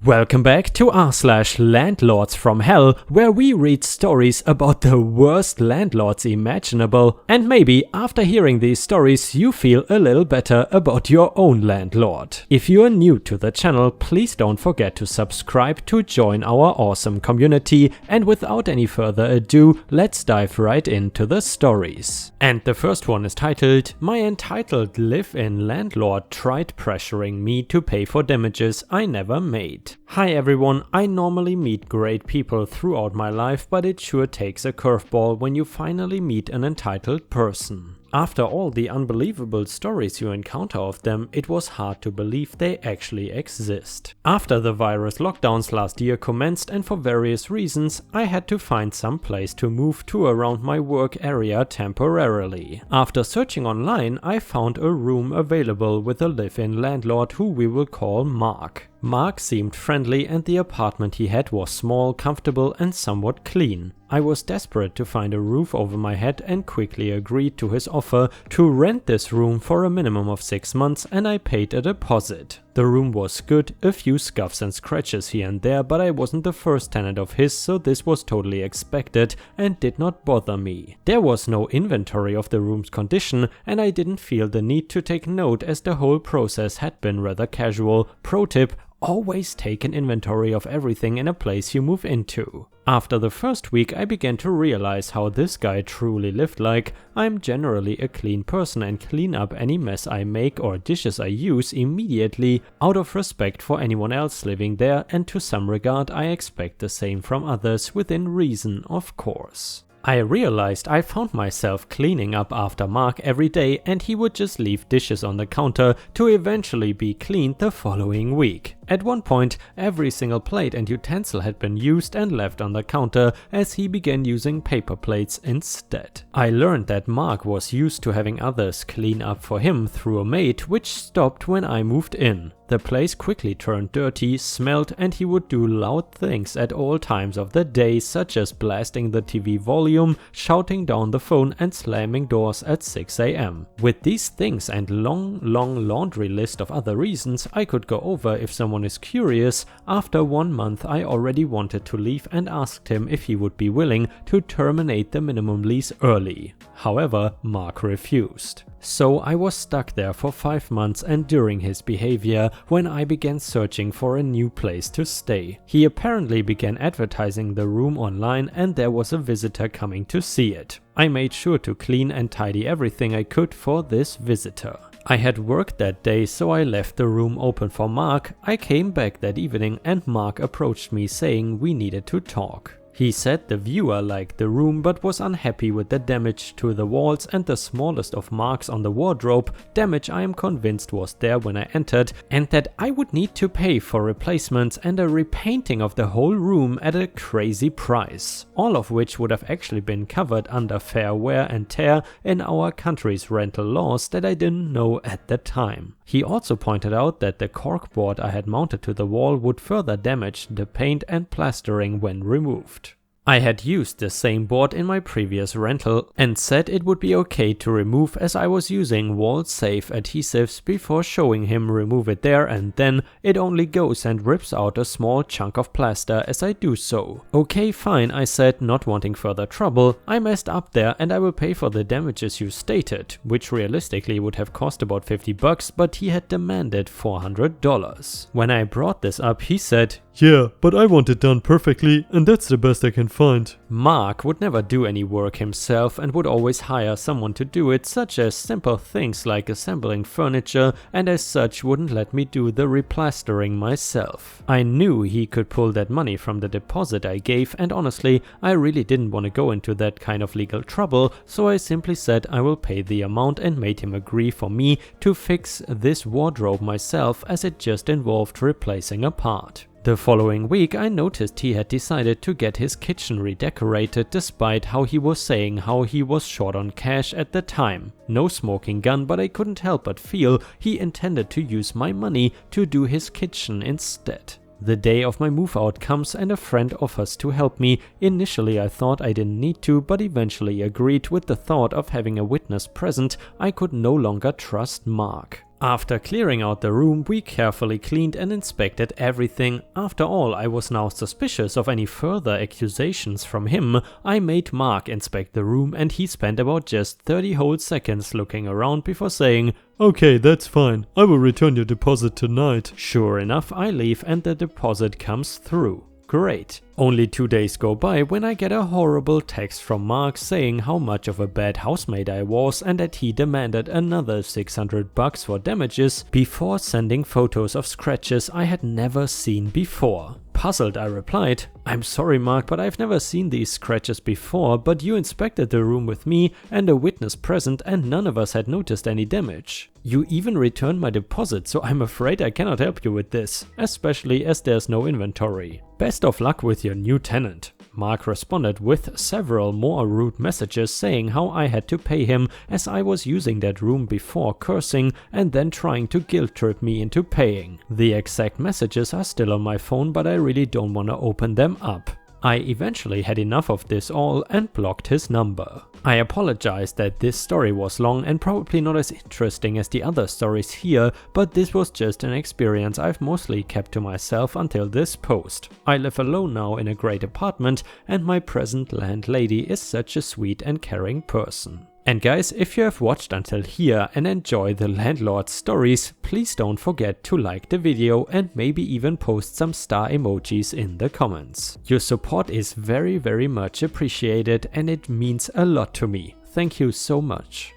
Welcome back to r/Landlords from Hell, where we read stories about the worst landlords imaginable, and maybe after hearing these stories you feel a little better about your own landlord. If you are new to the channel, please don't forget to subscribe to join our awesome community, and without any further ado, let's dive right into the stories. And the first one is titled, "My entitled live-in landlord tried pressuring me to pay for damages I never made." Hi everyone, I normally meet great people throughout my life, but it sure takes a curveball when you finally meet an entitled person. After all the unbelievable stories you encounter of them, it was hard to believe they actually exist. After the virus lockdowns last year commenced, and for various reasons, I had to find some place to move to around my work area temporarily. After searching online, I found a room available with a live-in landlord who we will call Mark. Mark seemed friendly and the apartment he had was small, comfortable and somewhat clean. I was desperate to find a roof over my head and quickly agreed to his offer to rent this room for a minimum of 6 months, and I paid a deposit. The room was good, a few scuffs and scratches here and there, but I wasn't the first tenant of his, so this was totally expected and did not bother me. There was no inventory of the room's condition and I didn't feel the need to take note as the whole process had been rather casual. Pro tip: always take an inventory of everything in a place you move into. After the first week I began to realize how this guy truly lived like. I'm generally a clean person and clean up any mess I make or dishes I use immediately out of respect for anyone else living there, and to some regard I expect the same from others, within reason of course. I realized I found myself cleaning up after Mark every day and he would just leave dishes on the counter to eventually be cleaned the following week. At one point, every single plate and utensil had been used and left on the counter, as he began using paper plates instead. I learned that Mark was used to having others clean up for him through a maid, which stopped when I moved in. The place quickly turned dirty, smelled, and he would do loud things at all times of the day, such as blasting the TV volume, shouting down the phone and slamming doors at 6 AM. With these things and long laundry list of other reasons I could go over if someone is curious, after 1 month I already wanted to leave and asked him if he would be willing to terminate the minimum lease early. However, Mark refused. So I was stuck there for 5 months enduring his behavior when I began searching for a new place to stay. He apparently began advertising the room online and there was a visitor coming to see it. I made sure to clean and tidy everything I could for this visitor. I had worked that day, so I left the room open for Mark. I came back that evening and Mark approached me saying we needed to talk. He said the viewer liked the room but was unhappy with the damage to the walls and the smallest of marks on the wardrobe, damage I am convinced was there when I entered, and that I would need to pay for replacements and a repainting of the whole room at a crazy price, all of which would have actually been covered under fair wear and tear in our country's rental laws that I didn't know at the time. He also pointed out that the corkboard I had mounted to the wall would further damage the paint and plastering when removed. I had used the same board in my previous rental and said it would be okay to remove, as I was using wall-safe adhesives, before showing him remove it there and then. It only goes and rips out a small chunk of plaster as I do so. Okay, fine, I said, not wanting further trouble. I messed up there and I will pay for the damages you stated, which realistically would have cost about $50, but he had demanded $400. When I brought this up, he said, "Yeah, but I want it done perfectly and that's the best I can find." Mark would never do any work himself and would always hire someone to do it, such as simple things like assembling furniture, and as such wouldn't let me do the replastering myself. I knew he could pull that money from the deposit I gave, and honestly, I really didn't want to go into that kind of legal trouble, so I simply said I will pay the amount and made him agree for me to fix this wardrobe myself, as it just involved replacing a part. The following week I noticed he had decided to get his kitchen redecorated, despite how he was saying how he was short on cash at the time. No smoking gun, but I couldn't help but feel he intended to use my money to do his kitchen instead. The day of my move out comes and a friend offers to help me. Initially I thought I didn't need to, but eventually agreed with the thought of having a witness present. I could no longer trust Mark. After clearing out the room, we carefully cleaned and inspected everything. After all, I was now suspicious of any further accusations from him. I made Mark inspect the room and he spent about just 30 whole seconds looking around before saying, "Okay, that's fine. I will return your deposit tonight." Sure enough, I leave and the deposit comes through. Great. Only 2 days go by when I get a horrible text from Mark saying how much of a bad housemate I was and that he demanded another $600 for damages before sending photos of scratches I had never seen before. Puzzled, I replied, "I'm sorry Mark, but I've never seen these scratches before, but you inspected the room with me and a witness present and none of us had noticed any damage. You even returned my deposit, so I'm afraid I cannot help you with this, especially as there's no inventory. Best of luck with your new tenant." Mark responded with several more rude messages saying how I had to pay him as I was using that room before, cursing and then trying to guilt trip me into paying. The exact messages are still on my phone, but I really don't want to open them up. I eventually had enough of this all and blocked his number. I apologize that this story was long and probably not as interesting as the other stories here, but this was just an experience I've mostly kept to myself until this post. I live alone now in a great apartment and my present landlady is such a sweet and caring person. And guys, if you have watched until here and enjoy the landlord stories, please don't forget to like the video and maybe even post some star emojis in the comments. Your support is very much appreciated and it means a lot to me. Thank you so much.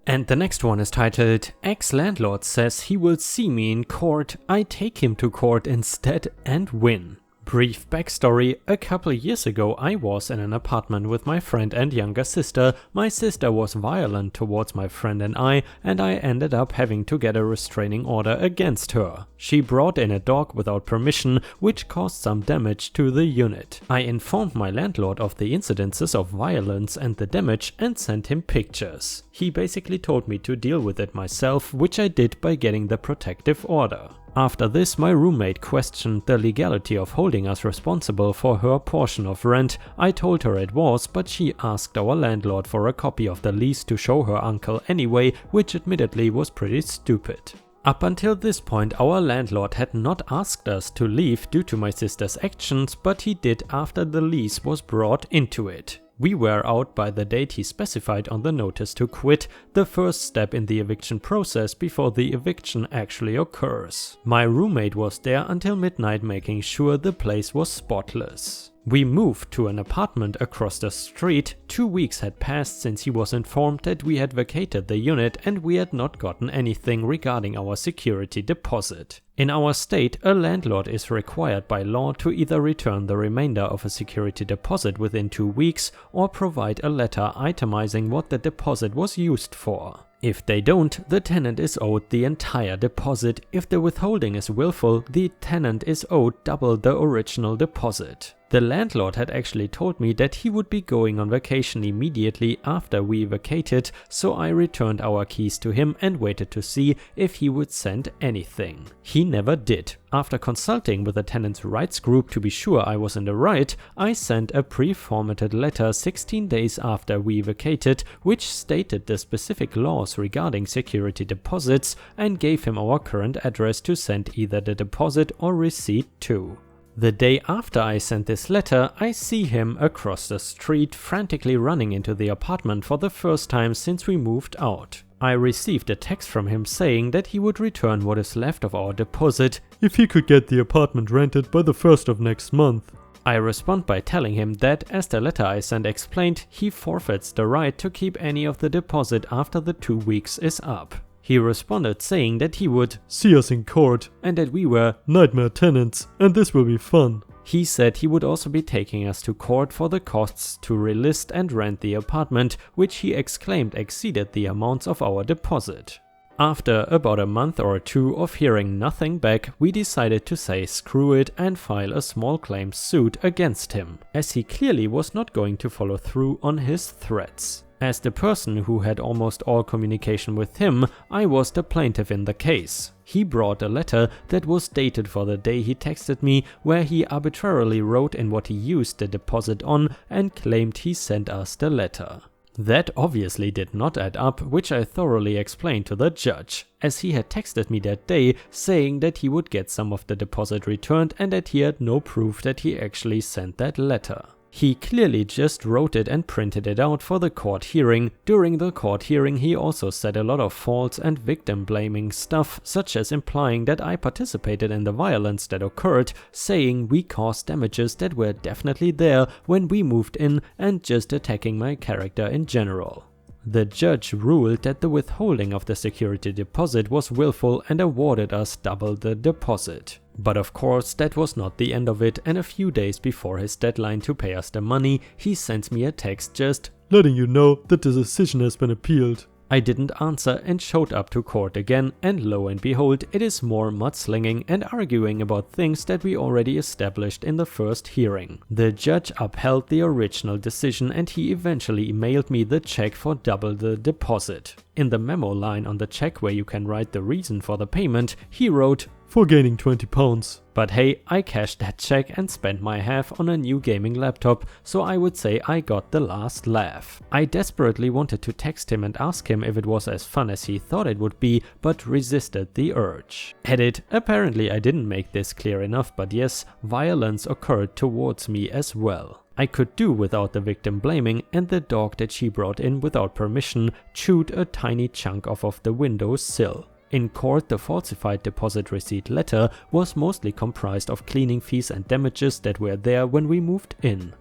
And the next one is titled, "Ex-landlord says he will see me in court, I take him to court instead and win." Brief backstory: a couple years ago I was in an apartment with my friend and younger sister. My sister was violent towards my friend and I ended up having to get a restraining order against her. She brought in a dog without permission, which caused some damage to the unit. I informed my landlord of the incidences of violence and the damage and sent him pictures. He basically told me to deal with it myself, which I did by getting the protective order. After this, my roommate questioned the legality of holding us responsible for her portion of rent. I told her it was, but she asked our landlord for a copy of the lease to show her uncle anyway, which admittedly was pretty stupid. Up until this point, our landlord had not asked us to leave due to my sister's actions, but he did after the lease was brought into it. We were out by the date he specified on the notice to quit, the first step in the eviction process before the eviction actually occurs. My roommate was there until midnight making sure the place was spotless. We moved to an apartment across the street. 2 weeks had passed since he was informed that we had vacated the unit and we had not gotten anything regarding our security deposit. In our state, a landlord is required by law to either return the remainder of a security deposit within 2 weeks or provide a letter itemizing what the deposit was used for. If they don't, the tenant is owed the entire deposit. If the withholding is willful, the tenant is owed double the original deposit. The landlord had actually told me that he would be going on vacation immediately after we vacated, so I returned our keys to him and waited to see if he would send anything. He never did. After consulting with the tenants' rights group to be sure I was in the right, I sent a pre-formatted letter 16 days after we vacated, which stated the specific laws regarding security deposits and gave him our current address to send either the deposit or receipt to. The day after I sent this letter, I see him across the street frantically running into the apartment for the first time since we moved out. I received a text from him saying that he would return what is left of our deposit if he could get the apartment rented by the 1st of next month. I respond by telling him that, as the letter I sent explained, he forfeits the right to keep any of the deposit after the 2 weeks is up. He responded saying that he would see us in court and that we were nightmare tenants and this will be fun. He said he would also be taking us to court for the costs to relist and rent the apartment, which he exclaimed exceeded the amounts of our deposit. After about a month or two of hearing nothing back, we decided to say screw it and file a small claims suit against him, as he clearly was not going to follow through on his threats. As the person who had almost all communication with him, I was the plaintiff in the case. He brought a letter that was dated for the day he texted me, where he arbitrarily wrote in what he used the deposit on and claimed he sent us the letter. That obviously did not add up, which I thoroughly explained to the judge, as he had texted me that day saying that he would get some of the deposit returned and that he had no proof that he actually sent that letter. He clearly just wrote it and printed it out for the court hearing. During the court hearing he also said a lot of false and victim blaming stuff, such as implying that I participated in the violence that occurred, saying we caused damages that were definitely there when we moved in, and just attacking my character in general. The judge ruled that the withholding of the security deposit was willful and awarded us double the deposit. But of course that was not the end of it, and a few days before his deadline to pay us the money, he sends me a text just letting you know that the decision has been appealed. I didn't answer and showed up to court again, and lo and behold, it is more mudslinging and arguing about things that we already established in the first hearing. The judge upheld the original decision and he eventually emailed me the check for double the deposit. In the memo line on the check where you can write the reason for the payment, he wrote, for gaining £20. But hey, I cashed that check and spent my half on a new gaming laptop, so I would say I got the last laugh. I desperately wanted to text him and ask him if it was as fun as he thought it would be, but resisted the urge. Edit: apparently I didn't make this clear enough, but yes, violence occurred towards me as well. I could do without the victim blaming, and the dog that she brought in without permission chewed a tiny chunk off of the window sill. In court, the falsified deposit receipt letter was mostly comprised of cleaning fees and damages that were there when we moved in.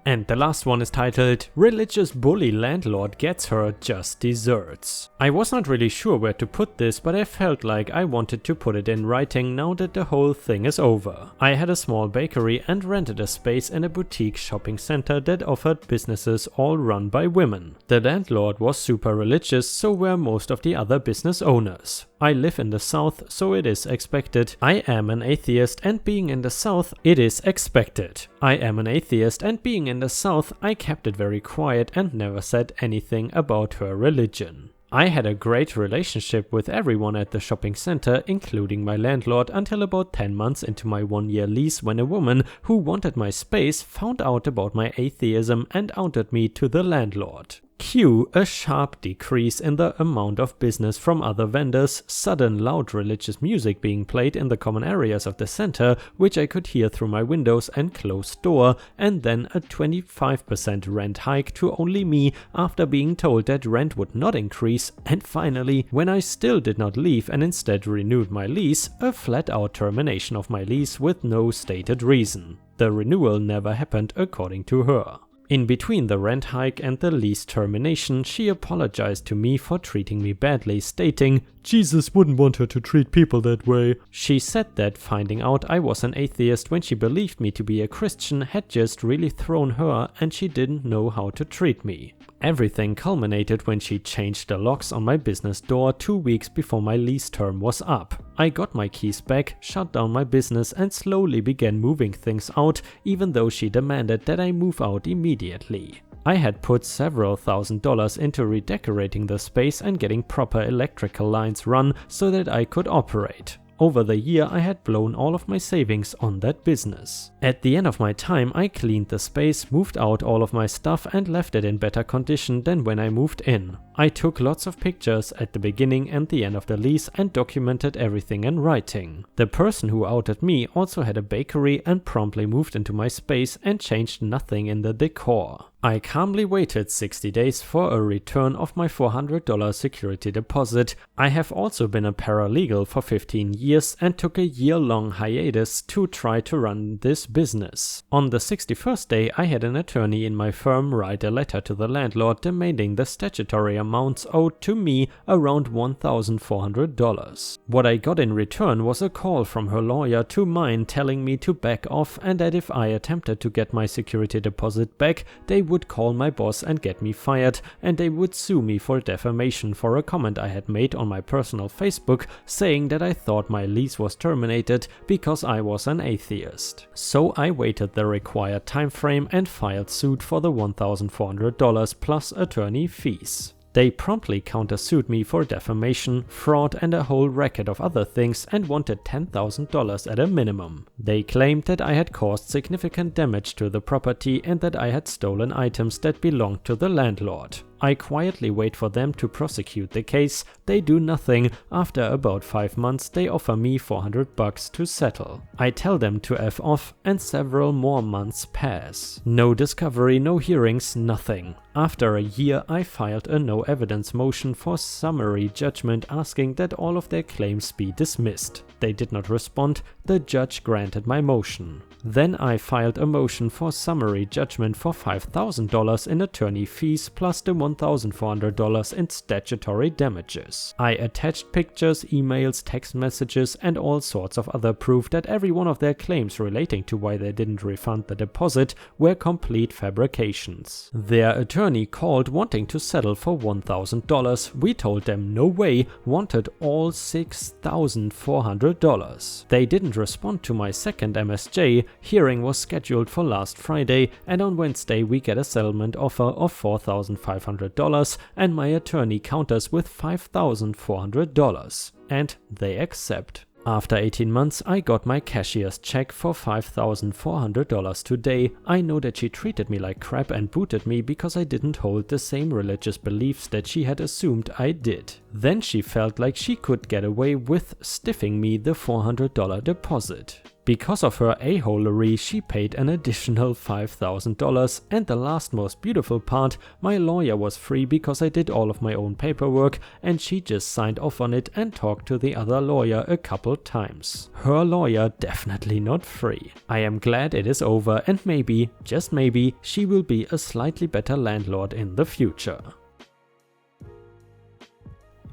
And the last one is titled, Religious Bully Landlord Gets Her Just Desserts. I was not really sure where to put this, but I felt like I wanted to put it in writing now that the whole thing is over. I had a small bakery and rented a space in a boutique shopping center that offered businesses all run by women. The landlord was super religious, so were most of the other business owners. I live in the South, so it is expected. I am an atheist, and being in the South, it is expected. I am an atheist, and being in the South, I kept it very quiet and never said anything about her religion. I had a great relationship with everyone at the shopping center, including my landlord, until about 10 months into my 1-year lease, when a woman who wanted my space found out about my atheism and outed me to the landlord. Cue a sharp decrease in the amount of business from other vendors, sudden loud religious music being played in the common areas of the center, which I could hear through my windows and closed door, and then a 25% rent hike to only me after being told that rent would not increase, and finally, when I still did not leave and instead renewed my lease, a flat-out termination of my lease with no stated reason. The renewal never happened according to her. In between the rent hike and the lease termination, she apologized to me for treating me badly, stating, Jesus wouldn't want her to treat people that way. She said that finding out I was an atheist when she believed me to be a Christian had just really thrown her and she didn't know how to treat me. Everything culminated when she changed the locks on my business door 2 weeks before my lease term was up. I got my keys back, shut down my business and slowly began moving things out, even though she demanded that I move out immediately. I had put several $1,000s into redecorating the space and getting proper electrical lines run so that I could operate. Over the year I had blown all of my savings on that business. At the end of my time I cleaned the space, moved out all of my stuff and left it in better condition than when I moved in. I took lots of pictures at the beginning and the end of the lease and documented everything in writing. The person who outed me also had a bakery and promptly moved into my space and changed nothing in the decor. I calmly waited 60 days for a return of my $400 security deposit. I have also been a paralegal for 15 years and took a year-long hiatus to try to run this business. On the 61st day, I had an attorney in my firm write a letter to the landlord demanding the statutory amounts owed to me, around $1,400. What I got in return was a call from her lawyer to mine telling me to back off and that if I attempted to get my security deposit back, they would call my boss and get me fired, and they would sue me for defamation for a comment I had made on my personal Facebook saying that I thought my lease was terminated because I was an atheist. So I waited the required time frame and filed suit for the $1,400 plus attorney fees. They promptly countersued me for defamation, fraud and a whole racket of other things and wanted $10,000 at a minimum. They claimed that I had caused significant damage to the property and that I had stolen items that belonged to the landlord. I quietly wait for them to prosecute the case. They do nothing. After about 5 months they offer me $400 to settle. I tell them to F off and several more months pass. No discovery, no hearings, nothing. After a year I filed a no evidence motion for summary judgment asking that all of their claims be dismissed. They did not respond. The judge granted my motion. Then I filed a motion for summary judgment for $5,000 in attorney fees plus the $1,400 in statutory damages. I attached pictures, emails, text messages and all sorts of other proof that every one of their claims relating to why they didn't refund the deposit were complete fabrications. Their attorney called wanting to settle for $1,000. We told them no way, wanted all $6,400. They didn't respond to my second MSJ. Hearing was scheduled for last Friday and on Wednesday we get a settlement offer of $4,500 and my attorney counters with $5,400 and they accept. After 18 months I got my cashier's check for $5,400 today. I know that she treated me like crap and booted me because I didn't hold the same religious beliefs that she had assumed I did. Then she felt like she could get away with stiffing me the $400 deposit. Because of her a-holery, she paid an additional $5,000 and the last most beautiful part, my lawyer was free because I did all of my own paperwork and she just signed off on it and talked to the other lawyer a couple times. Her lawyer definitely not free. I am glad it is over and maybe, just maybe, she will be a slightly better landlord in the future.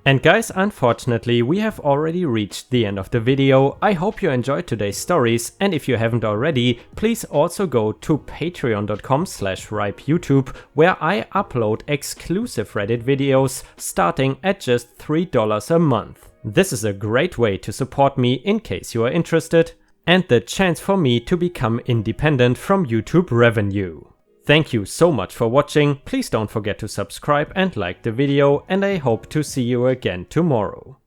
And guys, unfortunately we have already reached the end of the video. I hope you enjoyed today's stories and if you haven't already, please also go to patreon.com/ripeyoutube where I upload exclusive Reddit videos starting at just $3 a month. This is a great way to support me in case you are interested and the chance for me to become independent from YouTube revenue. Thank you so much for watching, please don't forget to subscribe and like the video and I hope to see you again tomorrow.